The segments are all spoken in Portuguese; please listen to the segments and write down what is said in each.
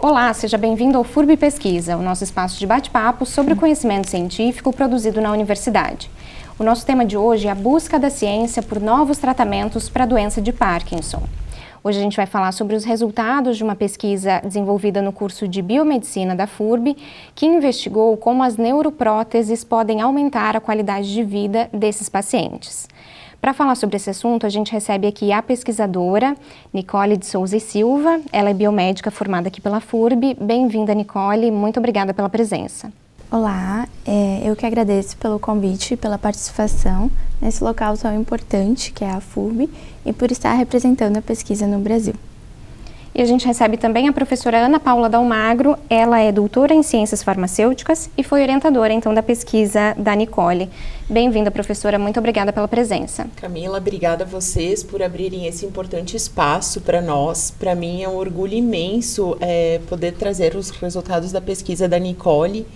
Olá, seja bem-vindo ao FURB Pesquisa, o nosso espaço de bate-papo sobre o conhecimento científico produzido na universidade. O nosso tema de hoje é a busca da ciência por novos tratamentos para a doença de Parkinson. Hoje a gente vai falar sobre os resultados de uma pesquisa desenvolvida no curso de Biomedicina da FURB, que investigou como as neuropróteses podem aumentar a qualidade de vida desses pacientes. Para falar sobre esse assunto, a gente recebe aqui a pesquisadora Nicole de Souza e Silva. Ela é biomédica formada aqui pela FURB. Bem-vinda, Nicole. Muito obrigada pela presença. Olá, eu que agradeço pelo convite e pela participação nesse local tão importante que é a FURB e por estar representando a pesquisa no Brasil. E a gente recebe também a professora Ana Paula Dalmagro. Ela é doutora em Ciências Farmacêuticas e foi orientadora, então, da pesquisa da Nicole. Bem-vinda, professora. Muito obrigada pela presença. Camila, obrigada a vocês por abrirem esse importante espaço para nós. Para mim é um orgulho imenso poder trazer os resultados da pesquisa da Nicole.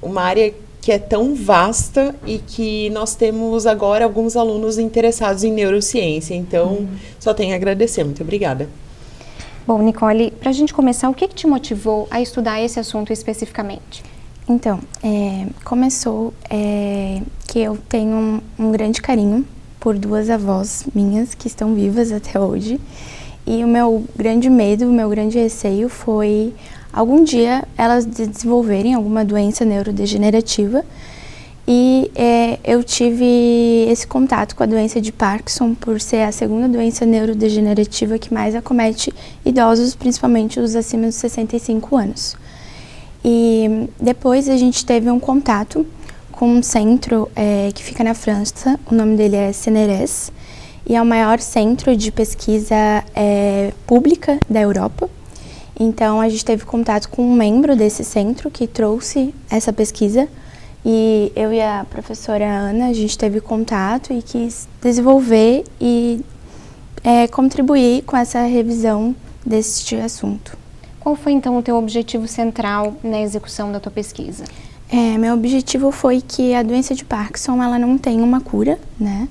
Uma área que é tão vasta e que nós temos agora alguns alunos interessados em neurociência. Então, só tenho a agradecer. Muito obrigada. Bom, Nicole, para a gente começar, o que te motivou a estudar esse assunto especificamente? Então, começou que eu tenho um grande carinho por duas avós minhas que estão vivas até hoje. E o meu grande medo, o meu grande receio foi algum dia elas desenvolverem alguma doença neurodegenerativa. E eu tive esse contato com a doença de Parkinson por ser a segunda doença neurodegenerativa que mais acomete idosos, principalmente os acima dos 65 anos. E depois a gente teve um contato com um centro que fica na França, o nome dele é CNRS, e é o maior centro de pesquisa pública da Europa. Então a gente teve contato com um membro desse centro que trouxe essa pesquisa. E eu e a professora Ana, a gente teve contato e quis desenvolver e contribuir com essa revisão deste assunto. Qual foi, então, o teu objetivo central na execução da tua pesquisa? Meu objetivo foi que a doença de Parkinson, ela não tem uma cura, né?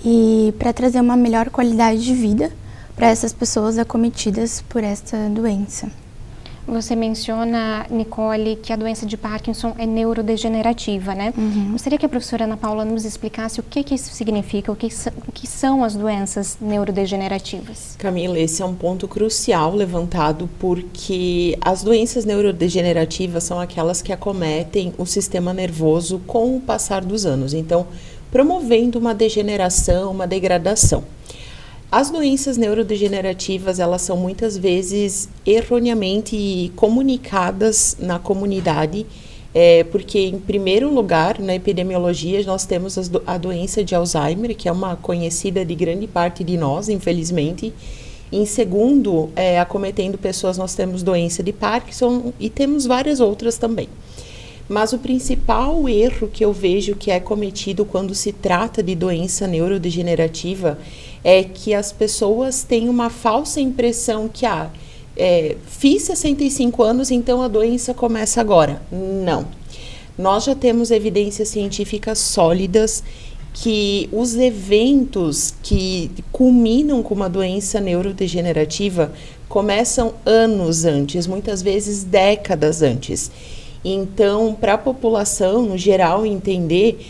E para trazer uma melhor qualidade de vida para essas pessoas acometidas por essa doença. Você menciona, Nicole, que a doença de Parkinson é neurodegenerativa, né? Gostaria que a professora Ana Paula nos explicasse o que isso significa, o que são as doenças neurodegenerativas. Camila, esse é um ponto crucial levantado porque as doenças neurodegenerativas são aquelas que acometem o sistema nervoso com o passar dos anos, então promovendo uma degeneração, uma degradação. As doenças neurodegenerativas, elas são muitas vezes erroneamente comunicadas na comunidade, porque, em primeiro lugar, na epidemiologia, nós temos a doença de Alzheimer, que é uma conhecida de grande parte de nós, infelizmente. Em segundo, acometendo pessoas, nós temos doença de Parkinson e temos várias outras também. Mas o principal erro que eu vejo que é cometido quando se trata de doença neurodegenerativa é que as pessoas têm uma falsa impressão que, fiz 65 anos, então a doença começa agora. Não. Nós já temos evidências científicas sólidas que os eventos que culminam com uma doença neurodegenerativa começam anos antes, muitas vezes décadas antes. Então, para a população, no geral, entender,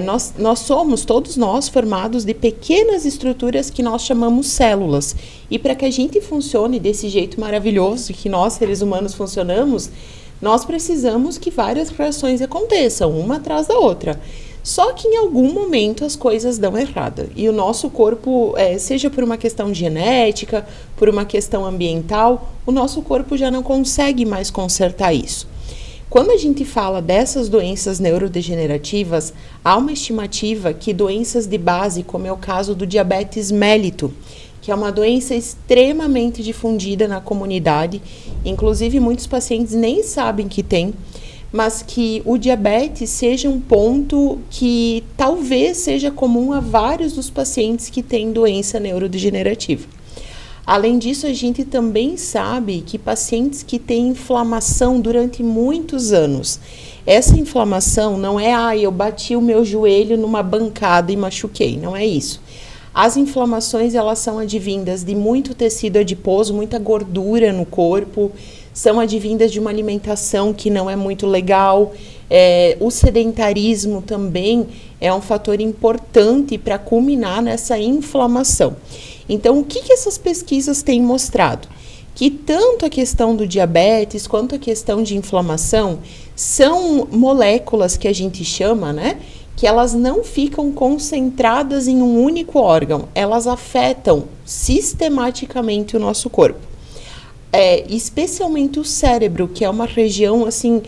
nós somos, todos nós, formados de pequenas estruturas que nós chamamos células. E para que a gente funcione desse jeito maravilhoso que nós, seres humanos, funcionamos, nós precisamos que várias reações aconteçam, uma atrás da outra. Só que em algum momento as coisas dão errado. E o nosso corpo, seja por uma questão genética, por uma questão ambiental, o nosso corpo já não consegue mais consertar isso. Quando a gente fala dessas doenças neurodegenerativas, há uma estimativa que doenças de base, como é o caso do diabetes mellito, que é uma doença extremamente difundida na comunidade, inclusive muitos pacientes nem sabem que tem, mas que o diabetes seja um ponto que talvez seja comum a vários dos pacientes que têm doença neurodegenerativa. Além disso, a gente também sabe que pacientes que têm inflamação durante muitos anos, essa inflamação não é, eu bati o meu joelho numa bancada e machuquei, não é isso. As inflamações, elas são advindas de muito tecido adiposo, muita gordura no corpo, são advindas de uma alimentação que não é muito legal. O sedentarismo também é um fator importante para culminar nessa inflamação. Então, o que essas pesquisas têm mostrado? Que tanto a questão do diabetes quanto a questão de inflamação são moléculas que a gente chama, né? Que elas não ficam concentradas em um único órgão, elas afetam sistematicamente o nosso corpo. Especialmente o cérebro, que é uma região assim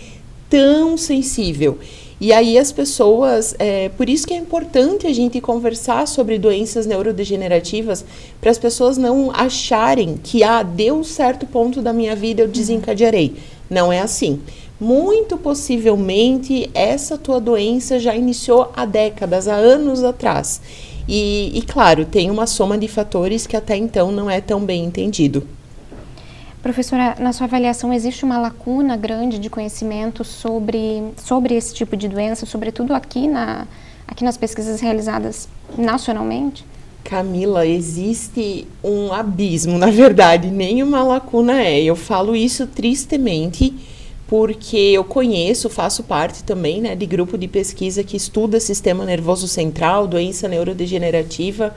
tão sensível. E aí as pessoas, por isso que é importante a gente conversar sobre doenças neurodegenerativas, para as pessoas não acharem que, deu certo ponto da minha vida, eu desencadearei. Não é assim. Muito possivelmente, essa tua doença já iniciou há décadas, há anos atrás. E claro, tem uma soma de fatores que até então não é tão bem entendido. Professora, na sua avaliação, existe uma lacuna grande de conhecimento sobre esse tipo de doença, sobretudo aqui nas pesquisas realizadas nacionalmente? Camila, existe um abismo, na verdade, nenhuma lacuna Eu falo isso tristemente, porque eu faço parte também, né, de grupo de pesquisa que estuda sistema nervoso central, doença neurodegenerativa.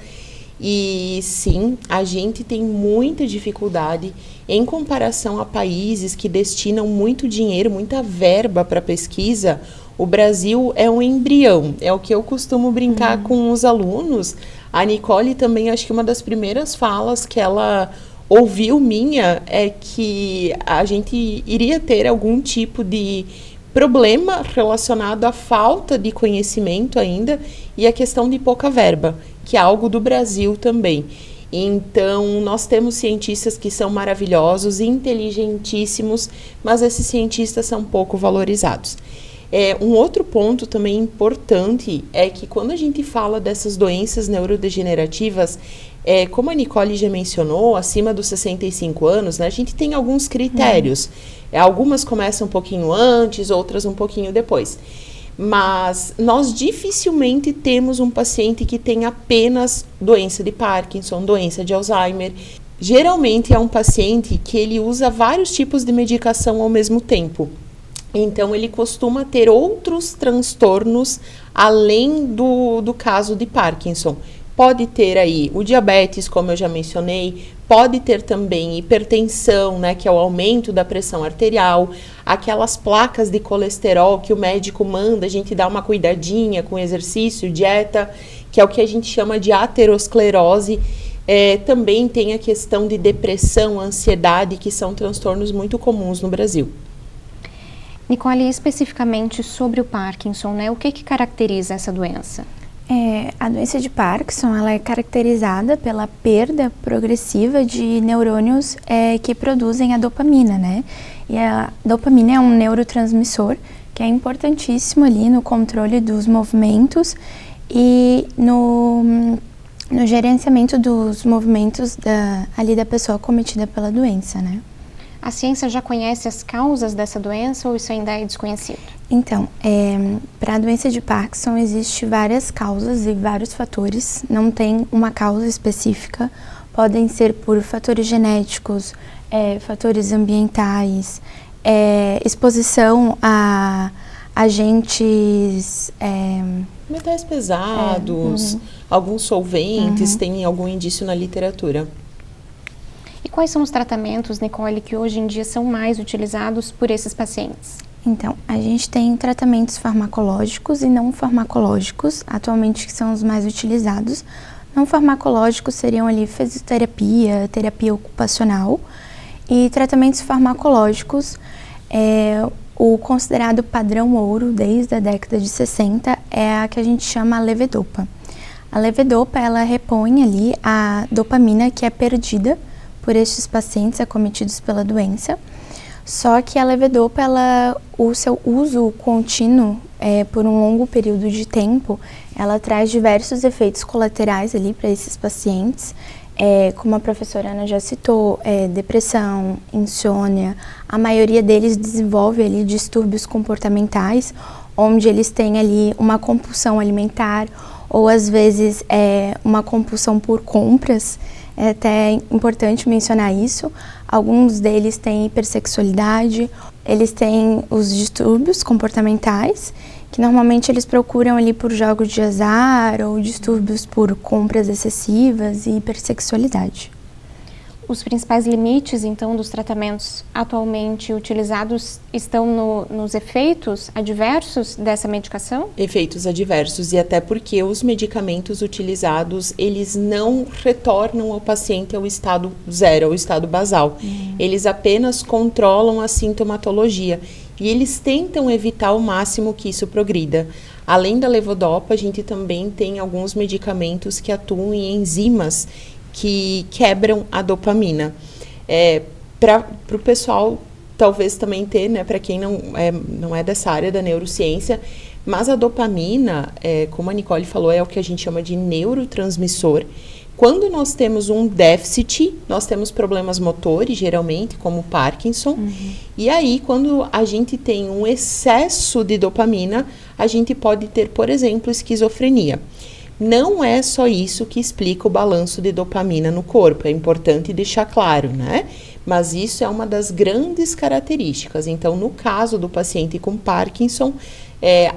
E sim, a gente tem muita dificuldade em comparação a países que destinam muito dinheiro, muita verba para pesquisa. O Brasil é um embrião, é o que eu costumo brincar com os alunos. A Nicole também, acho que uma das primeiras falas que ela ouviu minha é que a gente iria ter algum tipo de problema relacionado à falta de conhecimento ainda e a questão de pouca verba, que é algo do Brasil também. Então, nós temos cientistas que são maravilhosos, inteligentíssimos, mas esses cientistas são pouco valorizados. Um outro ponto também importante é que quando a gente fala dessas doenças neurodegenerativas, como a Nicole já mencionou, acima dos 65 anos, né, a gente tem alguns critérios. Algumas começam um pouquinho antes, outras um pouquinho depois. Mas nós dificilmente temos um paciente que tem apenas doença de Parkinson, doença de Alzheimer. Geralmente é um paciente que ele usa vários tipos de medicação ao mesmo tempo. Então, ele costuma ter outros transtornos além do caso de Parkinson. Pode ter aí o diabetes, como eu já mencionei, pode ter também hipertensão, né, que é o aumento da pressão arterial, aquelas placas de colesterol que o médico manda a gente dar uma cuidadinha com exercício, dieta, que é o que a gente chama de aterosclerose. Também tem a questão de depressão, ansiedade, que são transtornos muito comuns no Brasil. Nicole, especificamente sobre o Parkinson, né, o que caracteriza essa doença? A doença de Parkinson, ela é caracterizada pela perda progressiva de neurônios que produzem a dopamina, né? E a dopamina é um neurotransmissor que é importantíssimo ali no controle dos movimentos e no gerenciamento dos movimentos ali da pessoa acometida pela doença, né? A ciência já conhece as causas dessa doença ou isso ainda é desconhecido? Então, para a doença de Parkinson existem várias causas e vários fatores, não tem uma causa específica, podem ser por fatores genéticos, fatores ambientais, exposição a agentes... metais pesados, alguns solventes, tem algum indício na literatura. E quais são os tratamentos, Nicole, que hoje em dia são mais utilizados por esses pacientes? Então, a gente tem tratamentos farmacológicos e não farmacológicos, atualmente que são os mais utilizados. Não farmacológicos seriam ali fisioterapia, terapia ocupacional, e tratamentos farmacológicos, o considerado padrão ouro desde a década de 60 é a que a gente chama a levodopa. A levodopa, ela repõe ali a dopamina que é perdida por estes pacientes acometidos pela doença. Só que a levodopa, o seu uso contínuo por um longo período de tempo, ela traz diversos efeitos colaterais ali para esses pacientes, como a professora Ana já citou, depressão, insônia. A maioria deles desenvolve ali distúrbios comportamentais, onde eles têm ali uma compulsão alimentar ou às vezes uma compulsão por compras. É até importante mencionar isso. Alguns deles têm hipersexualidade, eles têm os distúrbios comportamentais, que normalmente eles procuram ali por jogos de azar ou distúrbios por compras excessivas e hipersexualidade. Os principais limites, então, dos tratamentos atualmente utilizados estão nos efeitos adversos dessa medicação? Efeitos adversos, e até porque os medicamentos utilizados, eles não retornam ao paciente ao estado zero, ao estado basal. Eles apenas controlam a sintomatologia e eles tentam evitar ao máximo que isso progrida. Além da levodopa, a gente também tem alguns medicamentos que atuam em enzimas que quebram a dopamina. Para o pessoal, talvez também ter, né, para quem não é dessa área da neurociência, mas a dopamina, como a Nicole falou, é o que a gente chama de neurotransmissor. Quando nós temos um déficit, nós temos problemas motores, geralmente, como Parkinson. E aí, quando a gente tem um excesso de dopamina, a gente pode ter, por exemplo, esquizofrenia. Não é só isso que explica o balanço de dopamina no corpo, é importante deixar claro, né? Mas isso é uma das grandes características. Então, no caso do paciente com Parkinson,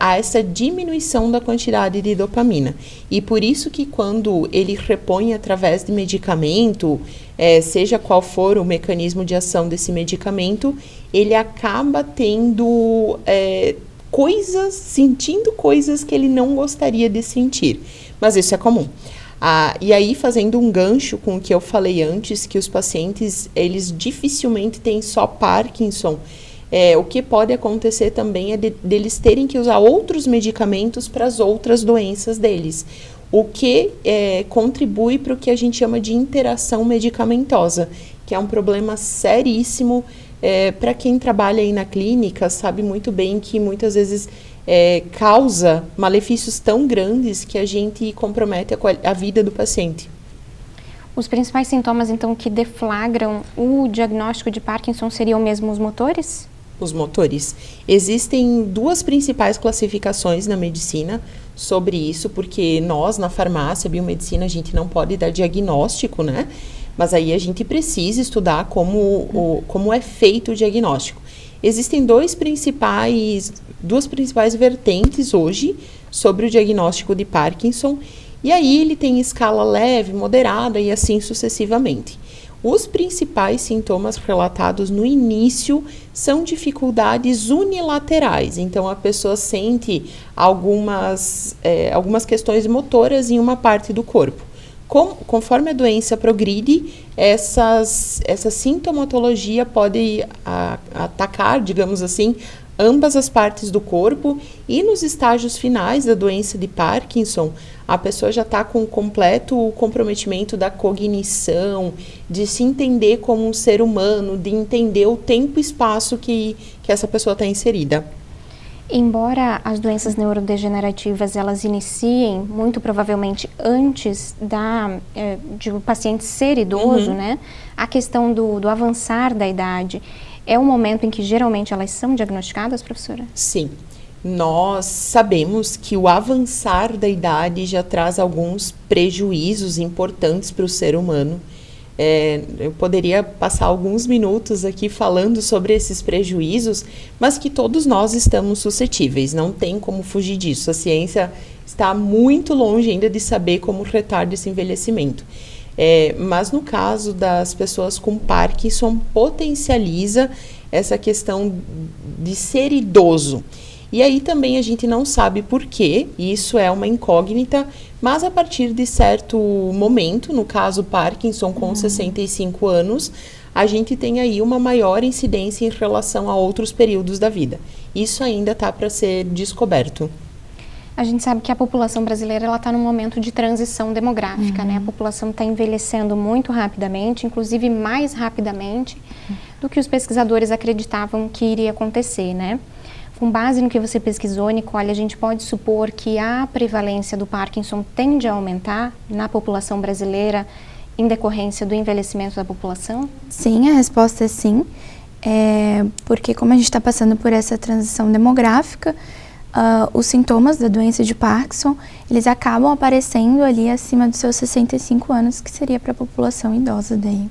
há essa diminuição da quantidade de dopamina. E por isso que quando ele repõe através de medicamento, seja qual for o mecanismo de ação desse medicamento, ele acaba tendo sentindo coisas que ele não gostaria de sentir. Mas isso é comum. E aí, fazendo um gancho com o que eu falei antes, que os pacientes, eles dificilmente têm só Parkinson, o que pode acontecer também é deles terem que usar outros medicamentos para as outras doenças deles, o que contribui para o que a gente chama de interação medicamentosa, que é um problema seríssimo. Para quem trabalha aí na clínica, sabe muito bem que muitas vezes causa malefícios tão grandes que a gente compromete a vida do paciente. Os principais sintomas, então, que deflagram o diagnóstico de Parkinson seriam mesmo os motores? Os motores. Existem duas principais classificações na medicina sobre isso, porque nós, na farmácia, biomedicina, a gente não pode dar diagnóstico, né? Mas aí a gente precisa estudar como é feito o diagnóstico. Existem duas principais vertentes hoje sobre o diagnóstico de Parkinson, e aí ele tem escala leve, moderada e assim sucessivamente. Os principais sintomas relatados no início são dificuldades unilaterais, então a pessoa sente algumas questões motoras em uma parte do corpo. Conforme a doença progride, essa sintomatologia pode atacar, digamos assim, ambas as partes do corpo, e nos estágios finais da doença de Parkinson, a pessoa já está com completo comprometimento da cognição, de se entender como um ser humano, de entender o tempo e espaço que essa pessoa está inserida. Embora as doenças neurodegenerativas elas iniciem muito provavelmente antes de o paciente ser idoso, né? A questão do avançar da idade é o momento em que geralmente elas são diagnosticadas, professora? Sim. Nós sabemos que o avançar da idade já traz alguns prejuízos importantes para o ser humano. Eu poderia passar alguns minutos aqui falando sobre esses prejuízos, mas que todos nós estamos suscetíveis, não tem como fugir disso. A ciência está muito longe ainda de saber como retarda esse envelhecimento. Mas no caso das pessoas com Parkinson, potencializa essa questão de ser idoso. E aí também a gente não sabe por quê, isso é uma incógnita, mas a partir de certo momento, no caso Parkinson com 65 anos, a gente tem aí uma maior incidência em relação a outros períodos da vida. Isso ainda está para ser descoberto. A gente sabe que a população brasileira está num momento de transição demográfica, né? A população está envelhecendo muito rapidamente, inclusive mais rapidamente do que os pesquisadores acreditavam que iria acontecer, né? Com base no que você pesquisou, Nicole, a gente pode supor que a prevalência do Parkinson tende a aumentar na população brasileira em decorrência do envelhecimento da população? Sim, a resposta é sim. Porque como a gente está passando por essa transição demográfica, os sintomas da doença de Parkinson, eles acabam aparecendo ali acima dos seus 65 anos, que seria para a população idosa daí.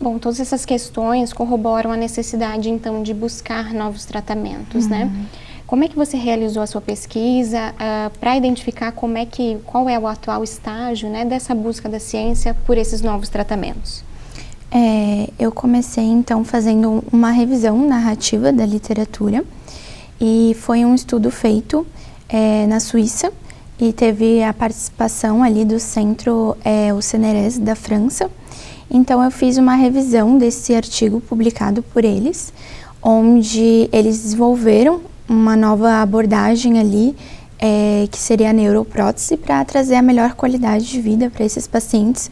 Bom, todas essas questões corroboram a necessidade, então, de buscar novos tratamentos, né? Como é que você realizou a sua pesquisa para identificar qual é o atual estágio, né, dessa busca da ciência por esses novos tratamentos? Eu comecei, então, fazendo uma revisão narrativa da literatura, e foi um estudo feito na Suíça, e teve a participação ali do centro, o CNRS da França. Então, eu fiz uma revisão desse artigo publicado por eles, onde eles desenvolveram uma nova abordagem ali, que seria a neuroprótese, para trazer a melhor qualidade de vida para esses pacientes,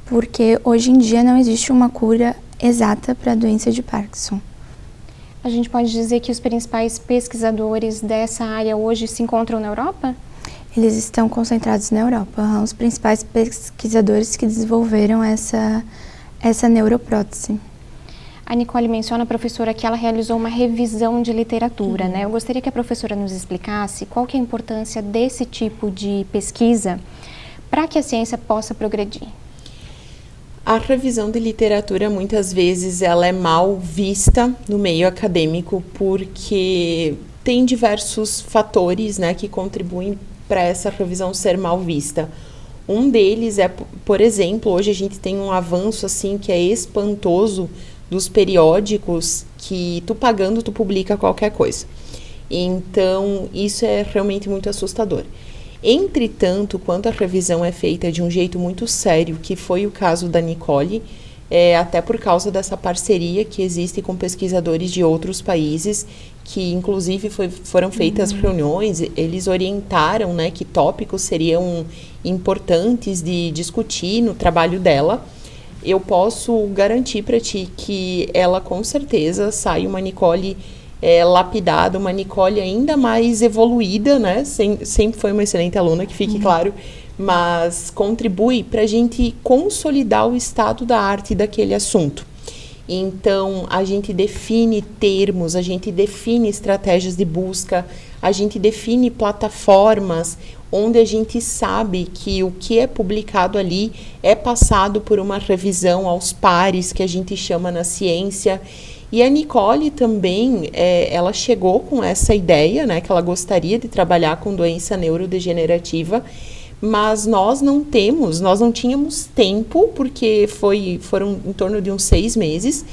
porque hoje em dia não existe uma cura exata para a doença de Parkinson. A gente pode dizer que os principais pesquisadores dessa área hoje se encontram na Europa? Eles estão concentrados na Europa, os principais pesquisadores que desenvolveram essa neuroprótese. A Nicole menciona, professora, que ela realizou uma revisão de literatura, né? Eu gostaria que a professora nos explicasse qual que é a importância desse tipo de pesquisa para que a ciência possa progredir. A revisão de literatura, muitas vezes, ela é mal vista no meio acadêmico, porque tem diversos fatores, né, que contribuem para essa revisão ser mal vista. Um deles é, por exemplo, hoje a gente tem um avanço assim que é espantoso dos periódicos, que tu pagando tu publica qualquer coisa. Então, isso é realmente muito assustador. Entretanto, quando a revisão é feita de um jeito muito sério, que foi o caso da Nicole, até por causa dessa parceria que existe com pesquisadores de outros países, que inclusive foram feitas reuniões, eles orientaram, né, que tópicos seriam importantes de discutir no trabalho dela. Eu posso garantir para ti que ela com certeza sai uma Nicole lapidada, uma Nicole ainda mais evoluída, né? Sempre foi uma excelente aluna, que fique claro, mas contribui para a gente consolidar o estado da arte daquele assunto. Então, a gente define termos, a gente define estratégias de busca, a gente define plataformas onde a gente sabe que o que é publicado ali é passado por uma revisão aos pares, que a gente chama na ciência. E a Nicole também, ela chegou com essa ideia, né, que ela gostaria de trabalhar com doença neurodegenerativa, mas nós não tínhamos tempo, porque foram em torno de uns 6 meses,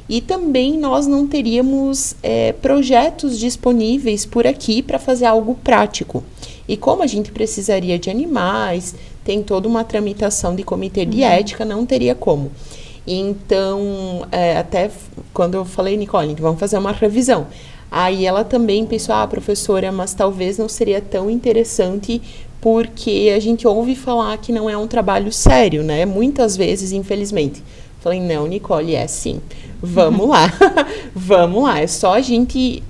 e também nós não teríamos projetos disponíveis por aqui para fazer algo prático. E como a gente precisaria de animais, tem toda uma tramitação de comitê de ética, não teria como. Então, até quando eu falei, Nicole, vamos fazer uma revisão. Aí ela também pensou, professora, mas talvez não seria tão interessante, porque a gente ouve falar que não é um trabalho sério, né? Muitas vezes, infelizmente. Falei, não, Nicole, é sim. Vamos lá. Vamos lá. É só a gente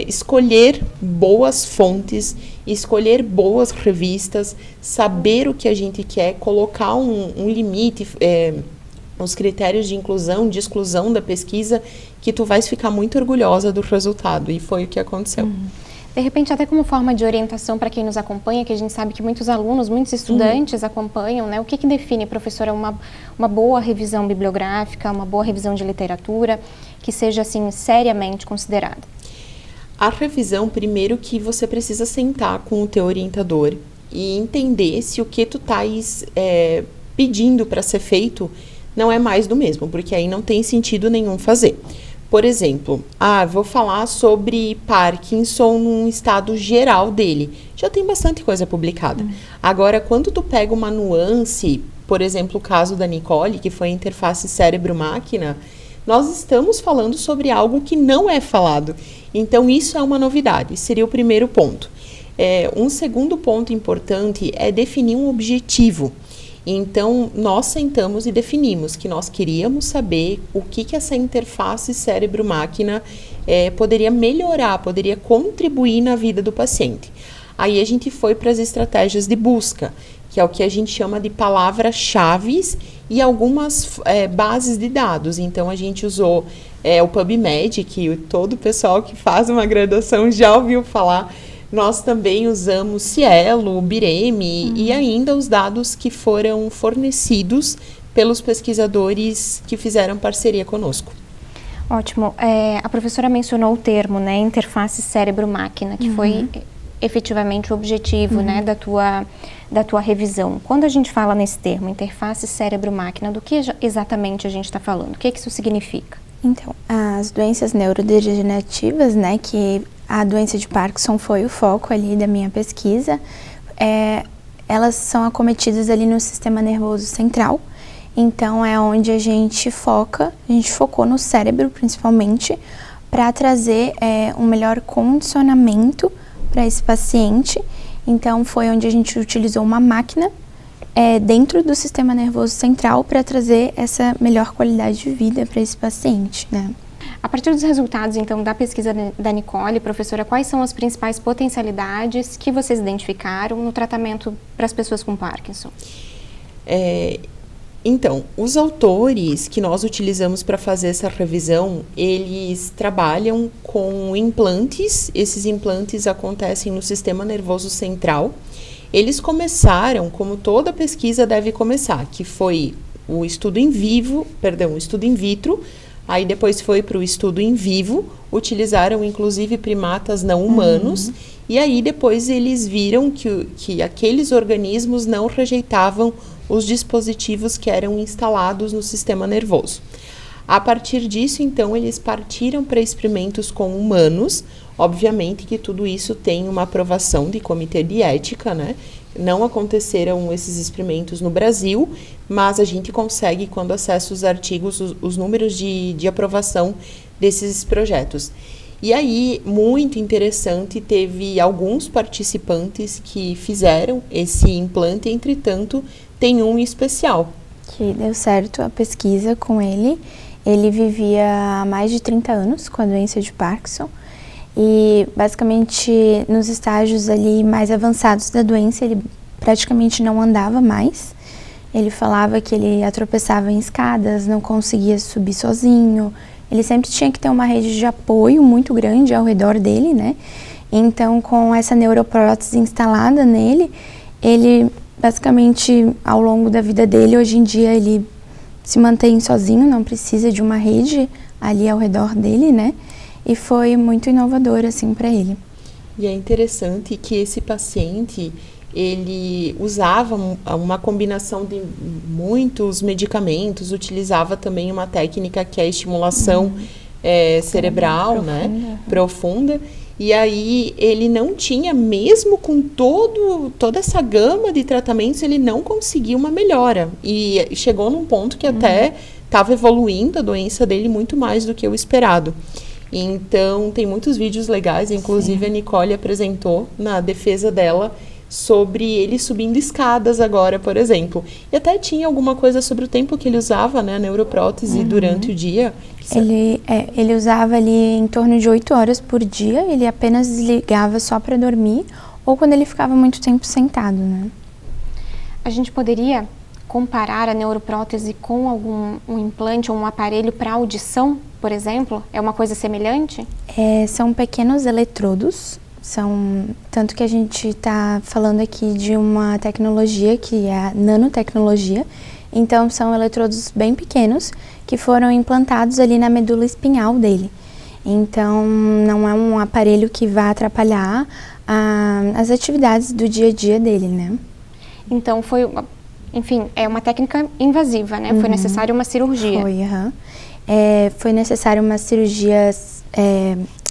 escolher boas fontes, escolher boas revistas, saber o que a gente quer, colocar um limite, os critérios de inclusão, de exclusão da pesquisa, que tu vais ficar muito orgulhosa do resultado. E foi o que aconteceu. De repente, até como forma de orientação para quem nos acompanha, que a gente sabe que muitos alunos, muitos estudantes acompanham, né? O que define, professora, uma boa revisão bibliográfica, uma boa revisão de literatura, que seja, assim, seriamente considerada? A revisão, primeiro que você precisa sentar com o teu orientador e entender se o que tu estás pedindo para ser feito não é mais do mesmo, porque aí não tem sentido nenhum fazer. Por exemplo, vou falar sobre Parkinson num estado geral dele. Já tem bastante coisa publicada. Agora, quando tu pega uma nuance, por exemplo, o caso da Nicole, que foi a interface cérebro-máquina, nós estamos falando sobre algo que não é falado. Então, isso é uma novidade, seria o primeiro ponto. Um segundo ponto importante é definir um objetivo. Então, nós sentamos e definimos que nós queríamos saber o que essa interface cérebro-máquina poderia melhorar, poderia contribuir na vida do paciente. Aí a gente foi para as estratégias de busca, que é o que a gente chama de palavras-chave e algumas bases de dados. Então, a gente usou o PubMed, que todo o pessoal que faz uma graduação já ouviu falar. nós também usamos Cielo, Bireme e ainda os dados que foram fornecidos pelos pesquisadores que fizeram parceria conosco. Ótimo. A professora mencionou o termo, né, interface cérebro-máquina, que foi efetivamente o objetivo, né, da tua revisão. Quando a gente fala nesse termo, interface cérebro-máquina, do que exatamente a gente está falando? O que isso significa? Então, as doenças neurodegenerativas, né, que a doença de Parkinson foi o foco ali da minha pesquisa, elas são acometidas ali no sistema nervoso central. Então, é onde a gente focou no cérebro, principalmente, para trazer um melhor condicionamento para esse paciente. Então, foi onde a gente utilizou uma máquina dentro do sistema nervoso central para trazer essa melhor qualidade de vida para esse paciente, né? A partir dos resultados, então, da pesquisa da Nicole, professora, quais são as principais potencialidades que vocês identificaram no tratamento para as pessoas com Parkinson? Então, os autores que nós utilizamos para fazer essa revisão, eles trabalham com implantes. Esses implantes acontecem no sistema nervoso central. Eles começaram, como toda pesquisa deve começar, que foi o estudo o estudo in vitro, aí depois foi para o estudo in vivo, utilizaram inclusive primatas não humanos, e aí depois eles viram que aqueles organismos não rejeitavam os dispositivos que eram instalados no sistema nervoso. A partir disso, então, eles partiram para experimentos com humanos. Obviamente que tudo isso tem uma aprovação de comitê de ética, né? Não aconteceram esses experimentos no Brasil, mas a gente consegue, quando acessa os artigos, os números de aprovação desses projetos. E aí, muito interessante, teve alguns participantes que fizeram esse implante, entretanto, tem um especial. Que deu certo a pesquisa com ele. Ele vivia há mais de 30 anos com a doença de Parkinson e basicamente nos estágios ali mais avançados da doença ele praticamente não andava mais. Ele falava que ele tropeçava em escadas, não conseguia subir sozinho. Ele sempre tinha que ter uma rede de apoio muito grande ao redor dele, né? Então, com essa neuroprótese instalada nele, ele basicamente ao longo da vida dele, hoje em dia ele se mantém sozinho, não precisa de uma rede ali ao redor dele, né? E foi muito inovador, assim, para ele. E é interessante que esse paciente, ele usava uma combinação de muitos medicamentos, utilizava também uma técnica que é a estimulação cerebral, né? Profunda. E aí ele não tinha, mesmo com toda essa gama de tratamentos, ele não conseguia uma melhora. E chegou num ponto que até estava evoluindo a doença dele muito mais do que o esperado. Então, tem muitos vídeos legais, inclusive a Nicole apresentou na defesa dela sobre ele subindo escadas agora, por exemplo. E até tinha alguma coisa sobre o tempo que ele usava, né, a neuroprótese durante o dia. Ele usava ali em torno de 8 horas por dia, ele apenas desligava só para dormir ou quando ele ficava muito tempo sentado, né? A gente poderia comparar a neuroprótese com um implante ou um aparelho para audição, por exemplo? É uma coisa semelhante? São pequenos eletrodos. Tanto que a gente está falando aqui de uma tecnologia que é a nanotecnologia. Então, são eletrodos bem pequenos que foram implantados ali na medula espinhal dele. Então, não é um aparelho que vai atrapalhar as atividades do dia a dia dele, né? Então, é uma técnica invasiva, né? Foi necessária uma cirurgia. Foi necessária uma cirurgia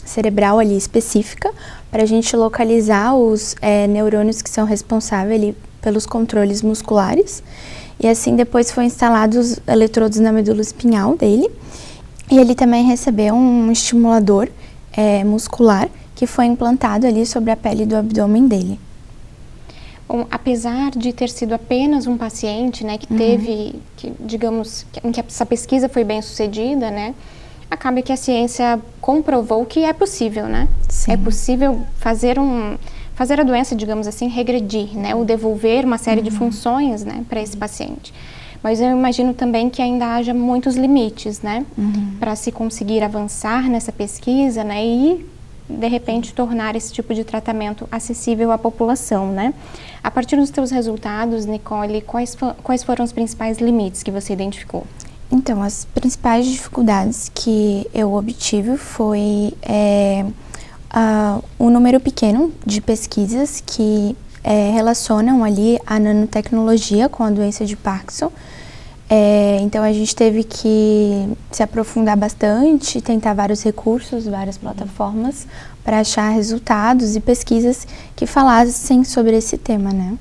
cerebral ali específica para a gente localizar os neurônios que são responsáveis pelos controles musculares. E assim depois foi instalados os eletrodos na medula espinhal dele. E ele também recebeu um estimulador muscular que foi implantado ali sobre a pele do abdômen dele. Bom, apesar de ter sido apenas um paciente, né, que teve, digamos, em que essa pesquisa foi bem sucedida, né, acaba que a ciência comprovou que é possível, né? Sim. É possível fazer a doença, digamos assim, regredir, né? Ou devolver uma série de funções, né, para esse paciente. Mas eu imagino também que ainda haja muitos limites, né? Para se conseguir avançar nessa pesquisa, né? E de repente, tornar esse tipo de tratamento acessível à população, né? A partir dos teus resultados, Nicole, quais foram os principais limites que você identificou? Então, as principais dificuldades que eu obtive foi o número pequeno de pesquisas que relacionam ali a nanotecnologia com a doença de Parkinson. Então, a gente teve que se aprofundar bastante, tentar vários recursos, várias plataformas para achar resultados e pesquisas que falassem sobre esse tema, né?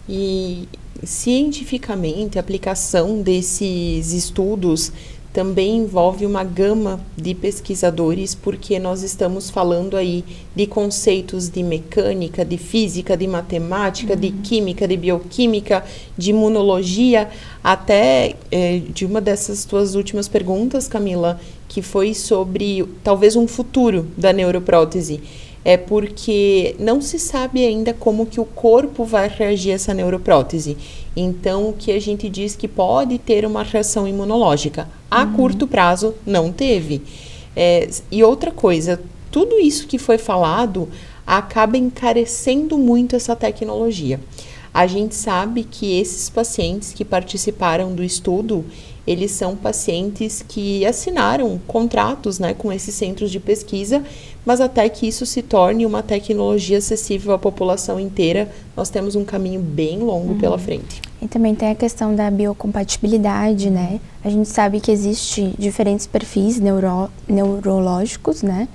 E cientificamente, a aplicação desses estudos também envolve uma gama de pesquisadores, porque nós estamos falando aí de conceitos de mecânica, de física, de matemática, de química, de bioquímica, de imunologia, até de uma dessas tuas últimas perguntas, Camila, que foi sobre talvez um futuro da neuroprótese. É porque não se sabe ainda como que o corpo vai reagir a essa neuroprótese. Então, o que a gente diz que pode ter uma reação imunológica. A curto prazo, não teve. E outra coisa, tudo isso que foi falado acaba encarecendo muito essa tecnologia. A gente sabe que esses pacientes que participaram do estudo, eles são pacientes que assinaram contratos, né, com esses centros de pesquisa, mas até que isso se torne uma tecnologia acessível à população inteira, nós temos um caminho bem longo pela frente. E também tem a questão da biocompatibilidade, né? A gente sabe que existe diferentes perfis neurológicos, né?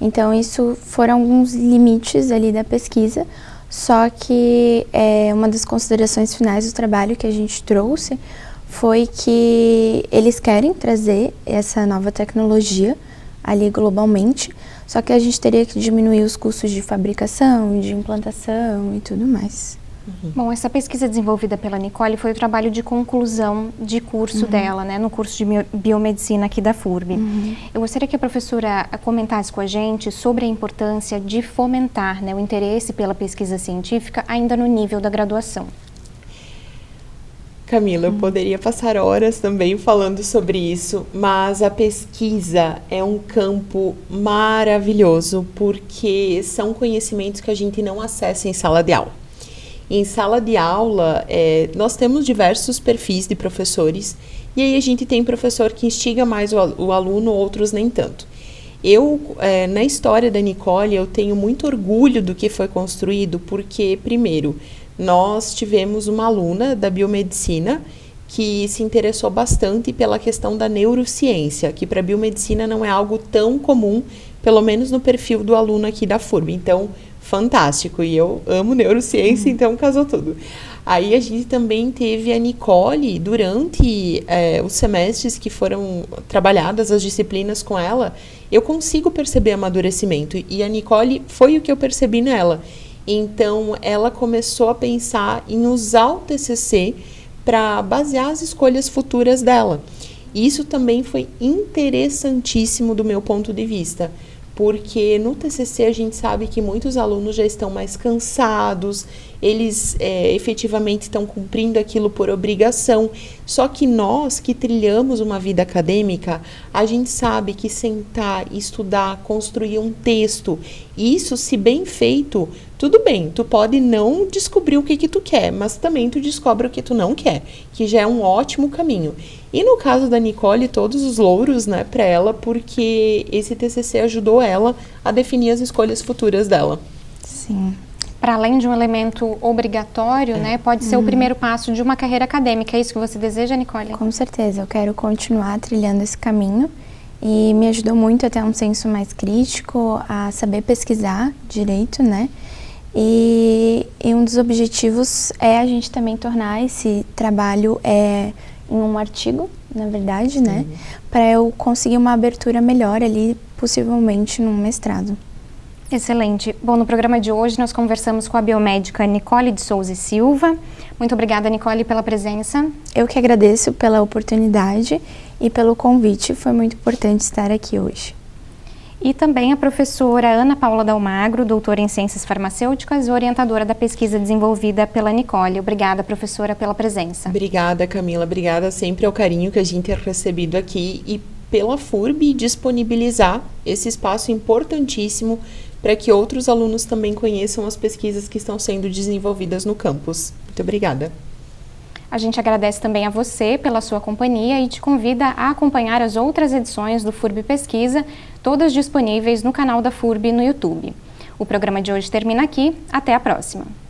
Então, isso foram alguns limites ali da pesquisa, só que uma das considerações finais do trabalho que a gente trouxe foi que eles querem trazer essa nova tecnologia ali globalmente, só que a gente teria que diminuir os custos de fabricação, de implantação e tudo mais. Bom, essa pesquisa desenvolvida pela Nicole foi o trabalho de conclusão de curso dela, né, no curso de biomedicina aqui da FURB. Eu gostaria que a professora comentasse com a gente sobre a importância de fomentar, né, o interesse pela pesquisa científica ainda no nível da graduação. Camila, eu poderia passar horas também falando sobre isso, mas a pesquisa é um campo maravilhoso porque são conhecimentos que a gente não acessa em sala de aula. Em sala de aula, nós temos diversos perfis de professores e aí a gente tem professor que instiga mais o aluno, outros nem tanto. Na história da Nicole, eu tenho muito orgulho do que foi construído porque, primeiro, nós tivemos uma aluna da biomedicina que se interessou bastante pela questão da neurociência, que para a biomedicina não é algo tão comum, pelo menos no perfil do aluno aqui da FURB. Então, fantástico. E eu amo neurociência, então casou tudo. Aí a gente também teve a Nicole, durante os semestres que foram trabalhadas as disciplinas com ela, eu consigo perceber amadurecimento. E a Nicole foi o que eu percebi nela. Então, ela começou a pensar em usar o TCC para basear as escolhas futuras dela. E isso também foi interessantíssimo do meu ponto de vista, porque no TCC a gente sabe que muitos alunos já estão mais cansados, eles efetivamente estão cumprindo aquilo por obrigação, só que nós que trilhamos uma vida acadêmica, a gente sabe que sentar, estudar, construir um texto, isso se bem feito, tudo bem, tu pode não descobrir o que tu quer, mas também tu descobre o que tu não quer, que já é um ótimo caminho. E no caso da Nicole, todos os louros, né, para ela, porque esse TCC ajudou ela a definir as escolhas futuras dela. Sim. Para além de um elemento obrigatório, né, pode ser o primeiro passo de uma carreira acadêmica. É isso que você deseja, Nicole? Com certeza, eu quero continuar trilhando esse caminho e me ajudou muito a ter um senso mais crítico, a saber pesquisar direito, né? E um dos objetivos é a gente também tornar esse trabalho em um artigo, na verdade, né? Para eu conseguir uma abertura melhor ali, possivelmente num mestrado. Excelente. Bom, no programa de hoje nós conversamos com a biomédica Nicole de Souza e Silva. Muito obrigada, Nicole, pela presença. Eu que agradeço pela oportunidade e pelo convite. Foi muito importante estar aqui hoje. E também a professora Ana Paula Dalmagro, doutora em Ciências Farmacêuticas e orientadora da pesquisa desenvolvida pela Nicole. Obrigada, professora, pela presença. Obrigada, Camila. Obrigada sempre ao carinho que a gente é recebido aqui e pela FURB e disponibilizar esse espaço importantíssimo para que outros alunos também conheçam as pesquisas que estão sendo desenvolvidas no campus. Muito obrigada. A gente agradece também a você pela sua companhia e te convida a acompanhar as outras edições do FURB Pesquisa, todas disponíveis no canal da FURB no YouTube. O programa de hoje termina aqui. Até a próxima!